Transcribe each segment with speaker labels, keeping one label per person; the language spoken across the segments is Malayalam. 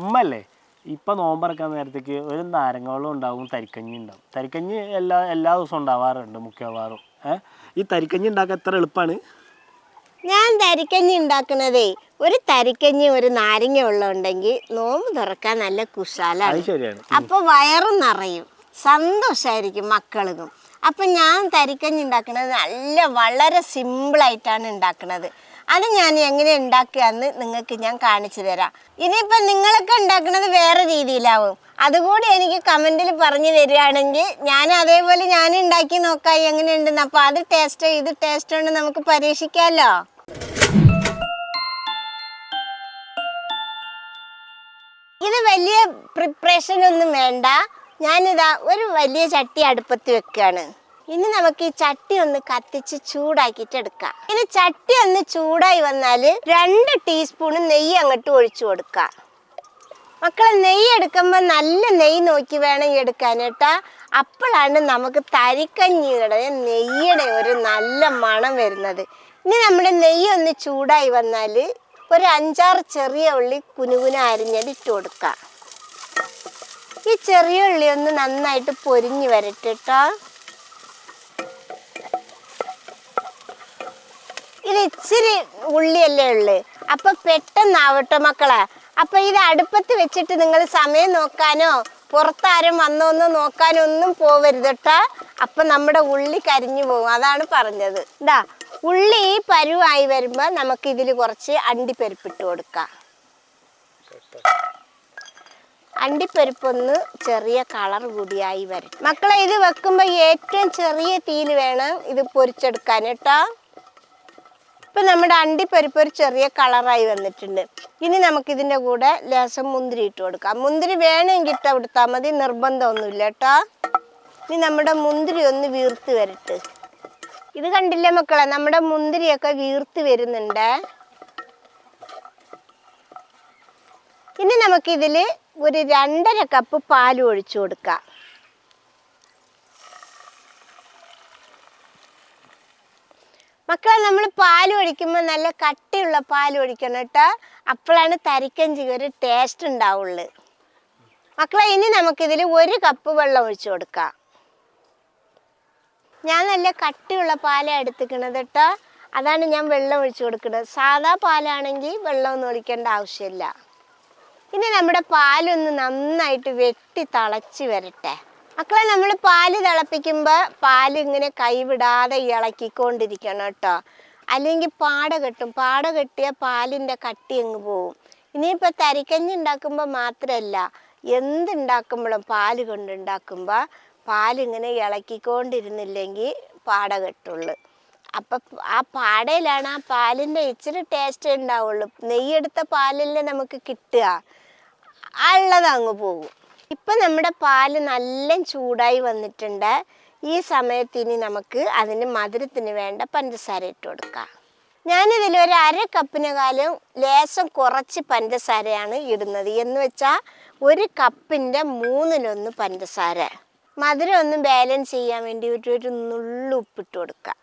Speaker 1: ഉമ്മല്ലേ ഇപ്പം നോമ്പറക്കാൻ നേരത്തേക്ക് ഒരു നാരങ്ങ വെള്ളം ഉണ്ടാവും, തരിക്കഞ്ഞി ഉണ്ടാവും. തരിക്കഞ്ഞി എല്ലാ ദിവസവും ഉണ്ടാവാറുണ്ട് മിക്കവാറും. ഈ തരിക്കഞ്ഞി ഉണ്ടാക്കാൻ എത്ര എളുപ്പമാണ്.
Speaker 2: ഞാൻ തരിക്കഞ്ഞി ഉണ്ടാക്കുന്നതേ, ഒരു തരിക്കഞ്ഞി ഒരു നാരങ്ങ വെള്ളം ഉണ്ടെങ്കിൽ നോമ്പ് തുറക്കാൻ നല്ല കുശാലാണ്.
Speaker 1: ശരിയാണ്.
Speaker 2: അപ്പോൾ വയറും നിറയും, സന്തോഷമായിരിക്കും മക്കൾക്കും. അപ്പം ഞാൻ തരിക്കഞ്ഞി ഉണ്ടാക്കുന്നത് വളരെ സിമ്പിളായിട്ടാണ് ഉണ്ടാക്കുന്നത്. അത് ഞാൻ എങ്ങനെ ഉണ്ടാക്കുകയെന്ന് നിങ്ങൾക്ക് ഞാൻ കാണിച്ചു തരാം. ഇനിയിപ്പം നിങ്ങളൊക്കെ ഉണ്ടാക്കുന്നത് വേറെ രീതിയിലാവും. അതുകൂടി എനിക്ക് കമൻറ്റിൽ പറഞ്ഞു തരികയാണെങ്കിൽ ഞാൻ അതേപോലെ ഞാൻ ഉണ്ടാക്കി നോക്കാം എങ്ങനെയുണ്ടെന്ന്. അപ്പോൾ അത് ടേസ്റ്റോ ഇത് ടേസ്റ്റോ ഉണ്ട് നമുക്ക് പരീക്ഷിക്കാമല്ലോ. ഇത് വലിയ പ്രിപ്പറേഷൻ ഒന്നും വേണ്ട. ഞാനിതാ ഒരു വലിയ ചട്ടി അടുപ്പത്ത് വെക്കുകയാണ്. ഇനി നമുക്ക് ഈ ചട്ടി ഒന്ന് കത്തിച്ച് ചൂടാക്കിയിട്ട് എടുക്കാം. ഇനി ചട്ടി ഒന്ന് ചൂടായി വന്നാൽ 2 ടീസ്പൂൺ നെയ്യ് അങ്ങോട്ട് ഒഴിച്ചു കൊടുക്കാം. മക്കളെ, നെയ്യ് എടുക്കുമ്പോൾ നല്ല നെയ്യ് നോക്കി വേണം എടുക്കാൻ കേട്ടാ. അപ്പോഴാണ് നമുക്ക് തരിക്കഞ്ഞിയുടെ നെയ്യുടെ ഒരു നല്ല മണം വരുന്നത്. ഇനി നമ്മുടെ നെയ്യ് ഒന്ന് ചൂടായി വന്നാൽ ഒരു 5-6 ചെറിയ ഉള്ളി കുനുകുന അരിഞ്ഞത് ഇട്ട് കൊടുക്കാം. ഈ ചെറിയ ഉള്ളി ഒന്ന് നന്നായിട്ട് പൊരിഞ്ഞ് വരട്ടെ കേട്ടോ. ഇത് ഇച്ചിരി ഉള്ളിയല്ലേ ഉള്ളു, അപ്പൊ പെട്ടെന്നാവട്ടെ മക്കളെ. അപ്പൊ ഇത് അടുപ്പത്ത് വെച്ചിട്ട് നിങ്ങൾ സമയം നോക്കാനോ പുറത്താരും വന്നോന്നോ നോക്കാനോ ഒന്നും പോവരുത് കേട്ടോ. അപ്പൊ നമ്മുടെ ഉള്ളി കരിഞ്ഞു പോകും, അതാണ് പറഞ്ഞത്. ഇതാ ഉള്ളി ഈ പരുവായി വരുമ്പോ നമുക്ക് ഇതിൽ കുറച്ച് അണ്ടിപ്പരിപ്പിട്ട് കൊടുക്കാം. അണ്ടിപ്പരിപ്പൊന്ന് ചെറിയ കളർ കൂടിയായി വരും. മക്കളെ, ഇത് വെക്കുമ്പോ ഏറ്റവും ചെറിയ തീയിൽ വേണം ഇത് പൊരിച്ചെടുക്കാൻ കേട്ടോ. ഇപ്പൊ നമ്മുടെ അണ്ടിപ്പരിപ്പ് ഒരു ചെറിയ കളറായി വന്നിട്ടുണ്ട്. ഇനി നമുക്കിതിൻ്റെ കൂടെ ലേശം മുന്തിരി ഇട്ട് കൊടുക്കാം. മുന്തിരി വേണമെങ്കിൽ ഇട്ട് കൊടുത്താൽ മതി, നിർബന്ധമൊന്നുമില്ല കേട്ടോ. ഇനി നമ്മുടെ മുന്തിരി ഒന്ന് വീർത്ത് വരട്ടെ. ഇത് കണ്ടില്ലേ മക്കളെ, നമ്മുടെ മുന്തിരിയൊക്കെ വീർത്ത് വരുന്നുണ്ട്. ഇനി നമുക്കിതിൽ ഒരു 2.5 കപ്പ് പാൽ ഒഴിച്ചു കൊടുക്കാം. മക്കളെ, നമ്മൾ പാൽ ഒഴിക്കുമ്പോൾ നല്ല കട്ടിയുള്ള പാൽ ഒഴിക്കണം കേട്ടോ. അപ്പോഴാണ് തരിക്കഞ്ചിക്ക് ഒരു ടേസ്റ്റ് ഉണ്ടാവുള്ളൂ. മക്കളെ, ഇനി നമുക്കിതിൽ 1 കപ്പ് വെള്ളം ഒഴിച്ചു കൊടുക്കാം. ഞാൻ നല്ല കട്ടിയുള്ള പാലാണ് എടുത്തിക്കണത് കേട്ടോ, അതാണ് ഞാൻ വെള്ളം ഒഴിച്ചു കൊടുക്കുന്നത്. സാധാ പാലാണെങ്കിൽ വെള്ളമൊന്നും ഒഴിക്കേണ്ട ആവശ്യമില്ല. ഇനി നമ്മുടെ പാലൊന്ന് നന്നായിട്ട് വെട്ടി തിളച്ച് വരട്ടെ. മക്കളെ, നമ്മൾ പാല് തിളപ്പിക്കുമ്പോൾ പാലിങ്ങനെ കൈവിടാതെ ഇളക്കിക്കൊണ്ടിരിക്കണം കേട്ടോ, അല്ലെങ്കിൽ പാട കെട്ടും. പാട കെട്ടിയ പാലിൻ്റെ കട്ടി അങ്ങ് പോവും. ഇനിയിപ്പോൾ തരിക്കഞ്ഞി ഉണ്ടാക്കുമ്പോൾ മാത്രമല്ല, എന്തുണ്ടാക്കുമ്പോഴും പാല് കൊണ്ടുണ്ടാക്കുമ്പോൾ പാലിങ്ങനെ ഇളക്കിക്കൊണ്ടിരുന്നില്ലെങ്കിൽ പാട കെട്ടുള്ളൂ. അപ്പം ആ പാടയിലാണ് ആ പാലിൻ്റെ ഇച്ചിരി ടേസ്റ്റ് ഉണ്ടാവുള്ളൂ. നെയ്യെടുത്ത പാലല്ലേ നമുക്ക് കിട്ടുക, ഉള്ളത് അങ്ങ് പോകും. ഇപ്പം നമ്മുടെ പാല് നല്ല ചൂടായി വന്നിട്ടുണ്ട്. ഈ സമയത്ത് ഇനി നമുക്ക് അതിന് മധുരത്തിന് വേണ്ട പഞ്ചസാര ഇട്ട് കൊടുക്കാം. ഞാനിതിൽ ഒരു 1/2 കപ്പിനെക്കാളും ലേശം കുറച്ച് പഞ്ചസാരയാണ് ഇടുന്നത്. എന്ന് വെച്ചാൽ 1 കപ്പിൻ്റെ 1/3 പഞ്ചസാര. മധുരം ഒന്ന് ബാലൻസ് ചെയ്യാൻ വേണ്ടി ഒരു നുള്ളു ഉപ്പിട്ട് കൊടുക്കാം.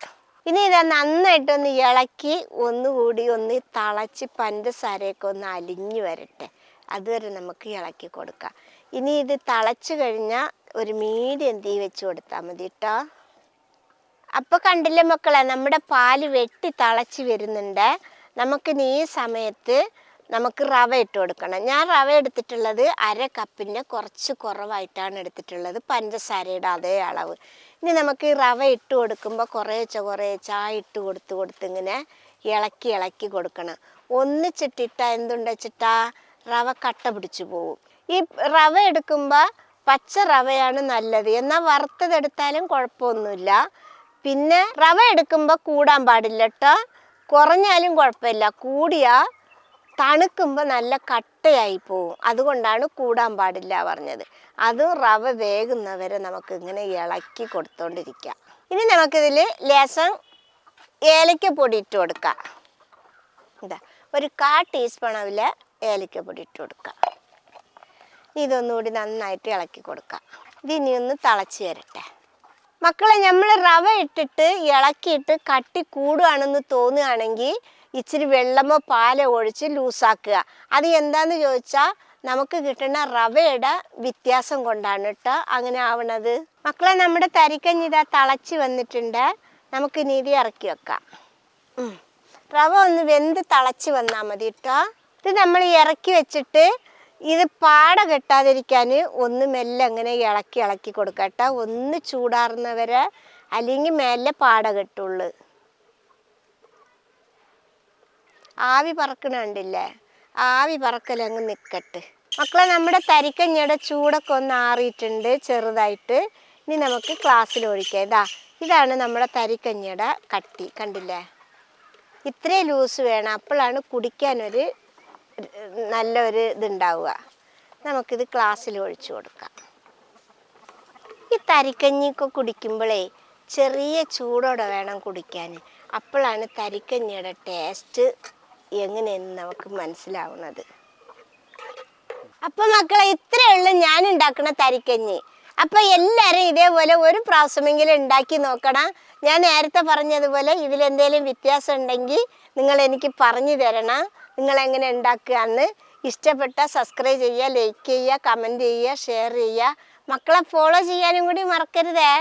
Speaker 2: ഇനി ഇത് നന്നായിട്ടൊന്ന് ഇളക്കി ഒന്നുകൂടി ഒന്ന് തിളച്ച് പഞ്ചസാരയൊക്കെ ഒന്ന് അലിഞ്ഞു വരട്ടെ. അതുവരെ നമുക്ക് ഇളക്കി കൊടുക്കാം. ഇനി ഇത് തിളച്ച് കഴിഞ്ഞാൽ ഒരു മീഡിയം തീ വെച്ച് കൊടുത്താൽ മതി കേട്ടോ. അപ്പോൾ കണ്ടില്ലേ മക്കളെ, നമ്മുടെ പാല് വെട്ടി തിളച്ച് വരുന്നുണ്ട്. നമുക്കിനി ഈ സമയത്ത് നമുക്ക് റവ ഇട്ട് കൊടുക്കണം. ഞാൻ റവ എടുത്തിട്ടുള്ളത് 1/2 കപ്പിൻ്റെ കുറച്ച് കുറവായിട്ടാണ് എടുത്തിട്ടുള്ളത്, പഞ്ചസാരയുടെ അതേ അളവ്. ഇനി നമുക്ക് ഈ റവ ഇട്ട് കൊടുക്കുമ്പോൾ കുറേശ്ശെ ഇട്ട് കൊടുത്ത് ഇങ്ങനെ ഇളക്കി കൊടുക്കണം. ഒന്നിച്ചിട്ടിട്ടാ എന്തുണ്ടെച്ചിട്ടാ റവ കട്ട പിടിച്ചു പോവും. ഈ റവ എടുക്കുമ്പോൾ പച്ച റവയാണ് നല്ലത്, എന്നാൽ വറുത്തതെടുത്താലും കുഴപ്പമൊന്നുമില്ല. പിന്നെ റവ എടുക്കുമ്പോൾ കൂടാൻ പാടില്ല കേട്ടോ, കുറഞ്ഞാലും കുഴപ്പമില്ല. കൂടിയാൽ തണുക്കുമ്പോൾ നല്ല കട്ടയായി പോവും, അതുകൊണ്ടാണ് കൂടാൻ പാടില്ല പറഞ്ഞത്. അതും റവ വേകുന്നവരെ നമുക്ക് ഇങ്ങനെ ഇളക്കി കൊടുത്തോണ്ടിരിക്കാം. ഇനി നമുക്കിതിൽ ലേശം ഏലക്കപ്പൊടി ഇട്ട് കൊടുക്കാം. ഇതാ ഒരു 1/4 ടീസ്പൂൺ അവില് ഏലക്കപ്പൊടി ഇട്ട് കൊടുക്കാം. ഇതൊന്നുകൂടി നന്നായിട്ട് ഇളക്കി കൊടുക്കാം. ഇതിനി ഒന്ന് തിളച്ച് വരട്ടെ. മക്കളെ, നമ്മൾ റവ ഇട്ടിട്ട് ഇളക്കിയിട്ട് കട്ടി കൂടുകയാണെന്ന് തോന്നുകയാണെങ്കിൽ ഇച്ചിരി വെള്ളമോ പാലോ ഒഴിച്ച് ലൂസാക്കുക. അത് എന്താണെന്ന് ചോദിച്ചാൽ നമുക്ക് കിട്ടുന്ന റവയുടെ വ്യത്യാസം കൊണ്ടാണ് കേട്ടോ അങ്ങനെ ആവണത്. മക്കളെ, നമ്മുടെ തരിക്കഞ്ഞി ഇതാ തിളച്ച് വന്നിട്ടുണ്ട്. നമുക്ക് നീതി ഇറക്കി വെക്കാം. റവ ഒന്ന് വെന്ത് തിളച്ച് വന്നാൽ മതി കേട്ടോ. ഇത് നമ്മൾ ഇറക്കി വെച്ചിട്ട് ഇത് പാട കെട്ടാതിരിക്കാൻ ഒന്ന് മെല്ലെ അങ്ങനെ ഇളക്കി ഇളക്കി കൊടുക്കാം കേട്ടോ. ഒന്ന് ചൂടാറുന്നവരെ, അല്ലെങ്കിൽ മെല്ലെ പാട കെട്ടുള്ളൂ. ആവി പറക്കണുണ്ടില്ലേ, ആവി പറക്കലങ്ങ് നിൽക്കട്ടെ. മക്കളെ, നമ്മുടെ തരിക്കഞ്ഞിയുടെ ചൂടൊക്കെ ഒന്ന് ആറിയിട്ടുണ്ട് ചെറുതായിട്ട്. ഇനി നമുക്ക് ഗ്ലാസ്സിൽ ഒഴിക്കാം. ഇതാണ് നമ്മുടെ തരിക്കഞ്ഞിയുടെ കട്ടി, കണ്ടില്ലേ? ഇത്രയും ലൂസ് വേണം, അപ്പോഴാണ് കുടിക്കാനൊരു നല്ലൊരു ഇതുണ്ടാവുക. നമുക്കിത് ഗ്ലാസ്സിൽ ഒഴിച്ചു കൊടുക്കാം. ഈ തരിക്കഞ്ഞിയൊക്കെ കുടിക്കുമ്പോഴേ ചെറിയ ചൂടോടെ വേണം കുടിക്കാൻ. അപ്പോഴാണ് തരിക്കഞ്ഞിയുടെ ടേസ്റ്റ് എങ്ങനെയെന്ന് നമുക്ക് മനസ്സിലാവുന്നത്. അപ്പം മക്കളെ, ഇത്രയേ ഉള്ളൂ ഞാൻ ഉണ്ടാക്കുന്ന തരിക്കഞ്ഞി. അപ്പം എല്ലാവരും ഇതേപോലെ ഒരു പ്രാവശ്യമെങ്കിലും ഉണ്ടാക്കി നോക്കണം. ഞാൻ നേരത്തെ പറഞ്ഞതുപോലെ ഇതിലെന്തെങ്കിലും വ്യത്യാസം ഉണ്ടെങ്കിൽ നിങ്ങൾ എനിക്ക് പറഞ്ഞു തരണം. നിങ്ങളെങ്ങനെ ഉണ്ടാക്കുകയെന്ന്. ഇഷ്ടപ്പെട്ടാൽ സബ്സ്ക്രൈബ് ചെയ്യുക, ലൈക്ക് ചെയ്യുക, കമൻറ്റ് ചെയ്യുക, ഷെയർ ചെയ്യുക. മക്കളെ ഫോളോ ചെയ്യാനും കൂടി മറക്കരുതേ.